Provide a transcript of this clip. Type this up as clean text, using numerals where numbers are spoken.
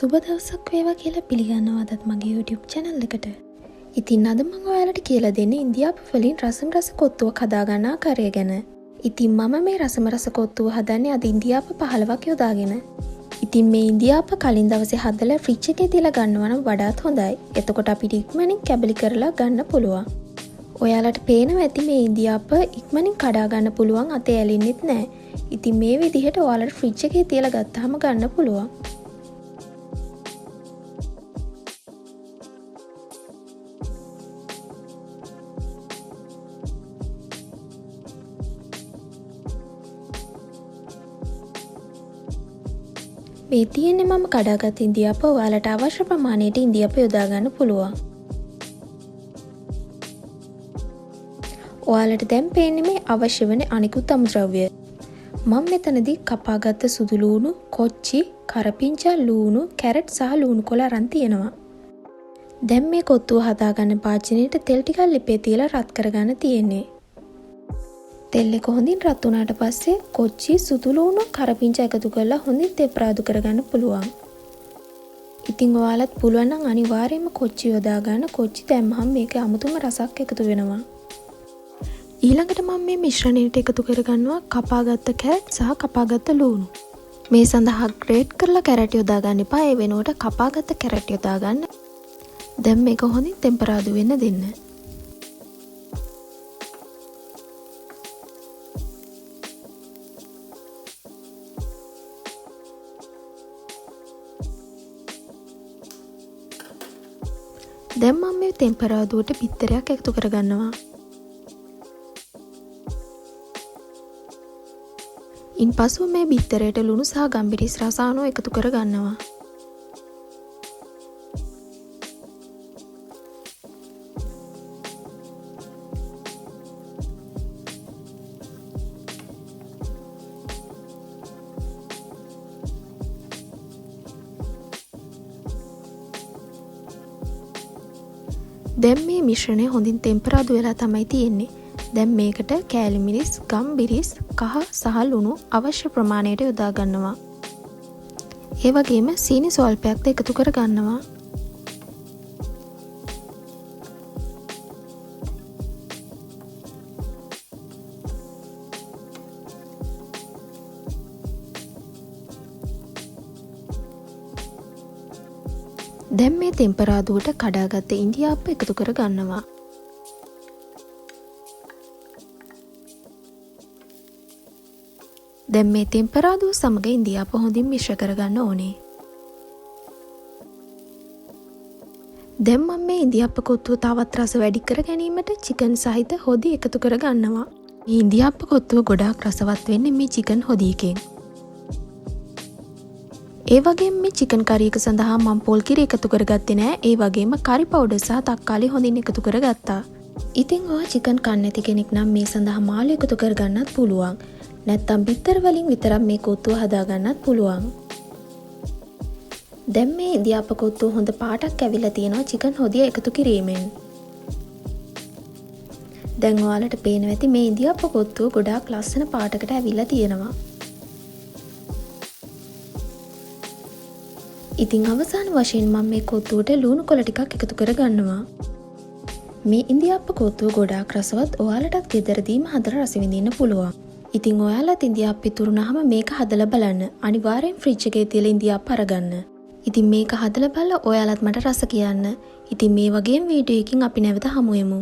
සුබ දවසක් වේවා කියලා පිළිගන්නවා අදත් මගේ YouTube channel එකට. ඉතින් අද මම ඔයාලට කියලා දෙන්නේ ඉන්දියාපු වලින් රස කොත්තුවක් හදාගන්න ආකාරය ගැන. ඉතින් මම මේ රස කොත්තුව හදන්නේ අද ඉන්දියාපු 15ක් යොදාගෙන. ඉතින් මේ ඉන්දියාපු කලින් දවසේ හදලා ෆ්‍රිජ් එකේ තියලා ගන්නවා නම් වඩාත් හොඳයි. එතකොට අපිට ඉක්මනින් කැබලි කරලා ගන්න පුළුවන්. ඔයාලට පේනවා ඇති මේ ඉන්දියාපු ඉක්මනින් කඩා ගන්න පුළුවන් අතේ ඇලෙන්නෙත් නැහැ. ඉතින් මේ විදිහට ඔයාලට ෆ්‍රිජ් එකේ තියලා ගත්තාම ගන්න පුළුවන්. මේ තියෙන්නේ මම කඩාගත් ඉන්දියාප ඔයාලට අවශ්‍ය ප්‍රමාණයට ඉන්දියාප යොදා ගන්න පුළුවන්. ඔයාලට දැන් පේන්නේ මේ අවශ්‍ය වෙන අනිකුත් අමුද්‍රව්‍ය. මම මෙතනදී කපාගත්ත සුදු ලූණු, කොච්චි, කරපිංචා ලූණු, කැරට් සහ ලූණු කොළ අරන් තියෙනවා. දැන් මේ කොත්තුව හදාගන්න පාචනයට තෙල් ටිකක් ලිපේ තියලා රත් කරගන්න තියෙන්නේ. තෙල් එක හොඳින් රත් වුණාට පස්සේ කොච්චි, සුදු ලූණු, කරපිංචා එකතු කරලා හොඳින් තෙප්‍රාදු කරගන්න පුළුවන්. ඉතින් ඔයාලත් පුළුවන් නම් අනිවාර්යයෙන්ම කොච්චි යොදා ගන්න. කොච්චි දැම්මහම මේකේ අමුතුම රසක් එකතු වෙනවා. ඊළඟට මම මේ මිශ්‍රණයට එකතු කරගන්නවා කපාගත්ත කැරට් සහ කපාගත්ත ලූණු. මේ සඳහා ග්‍රේට් කරලා කැරට් යොදා ගන්න එපා. ඒ වෙනුවට කපාගත්ත කැරට් යොදා ගන්න. දැන් මේක හොඳින් තෙම්පරාදු වෙන්න දෙන්න. දැන් මම මේ තෙම්පරාදුවට බිත්තරයක් එකතු කරගන්නවා. ඉන්පසු මේ බිත්තරයට ලුණු සහ ගම්බිරිස් රසායනෝ එකතු කරගන්නවා. දැන් මේ මිශ්‍රණය හොඳින් තෙම්පරාදු වෙලා තමයි තියෙන්නේ. දැන් මේකට කෑලි මිරිස්, ගම්බිරිස්, කහ සහ ලුණු අවශ්‍ය ප්‍රමාණයට යොදා ගන්නවා. ඒ වගේම සීනි ස්වල්පයක්ද එකතු කර ගන්නවා. දැන් මේ තෙම්පරාදුවට කඩාගත්ත ඉන්දියාප්ප එකතු කර ගන්නවා. දැන් මේ තෙම්පරාදුව සමග ඉන්දියාප්ප හොඳින් මිශ්‍ර කරගන්න ඕනේ. දැන් මම මේ ඉන්දියාප්ප කොත්තුව තවත් රස වැඩි කර ගැනීමට චිකන් සහිත හොදි එකතු කර ගන්නවා. මේ ඉන්දියාප්ප කොත්තුව ගොඩාක් රසවත් වෙන්නේ මේ චිකන් හොදි එකෙන්. ඒ වගේම මේ චිකන් කරි එක සඳහා මම පොල් කිරි එකතු කරගත්තේ නෑ. ඒ වගේම කරි පවුඩර් සහ තක්කාලි හොඳින් එකතු කරගත්තා. ඉතින් ඔයා චිකන් කන්නේ නැති කෙනෙක් නම් මේ සඳහා මාළු එකතු කරගන්නත් පුළුවන්. නැත්තම් බිත්තර වලින් විතරක් මේ කොත්තුව හදාගන්නත් පුළුවන්. දැන් මේ ඉන්දියාප කොත්තුව හොඳ පාටක් ඇවිල්ලා තියෙනවා චිකන් හොදිය එකතු කිරීමෙන්. දැන් ඔයාලට පේනවා ඇති මේ ඉන්දියාප කොත්තුව ගොඩාක් ලස්සන පාටකට ඇවිල්ලා තියෙනවා. ඉතින් අවසාන වශයෙන් මම මේ කොත්තුවට ලුණු කොළ ටිකක් එකතු කරගන්නවා. මේ ඉන්දියාප්ප කොත්තුව ගොඩාක් රසවත්. ඔයාලටත් ගෙදරදීම හදලා රස විඳින්න පුළුවන්. ඉතින් ඔයාලත් ඉන්දියාප්ප ඉතුරුනහම මේක හදලා බලන්න. අනිවාර්යෙන් ෆ්‍රිජ් එකේ තියලා ඉන්දියාප්ප අරගන්න. ඉතින් මේක හදලා බලලා ඔයාලත් මට රස කියන්න. ඉතින් මේ වගේම වීඩියෝ එකකින් අපි නැවත හමු වෙමු.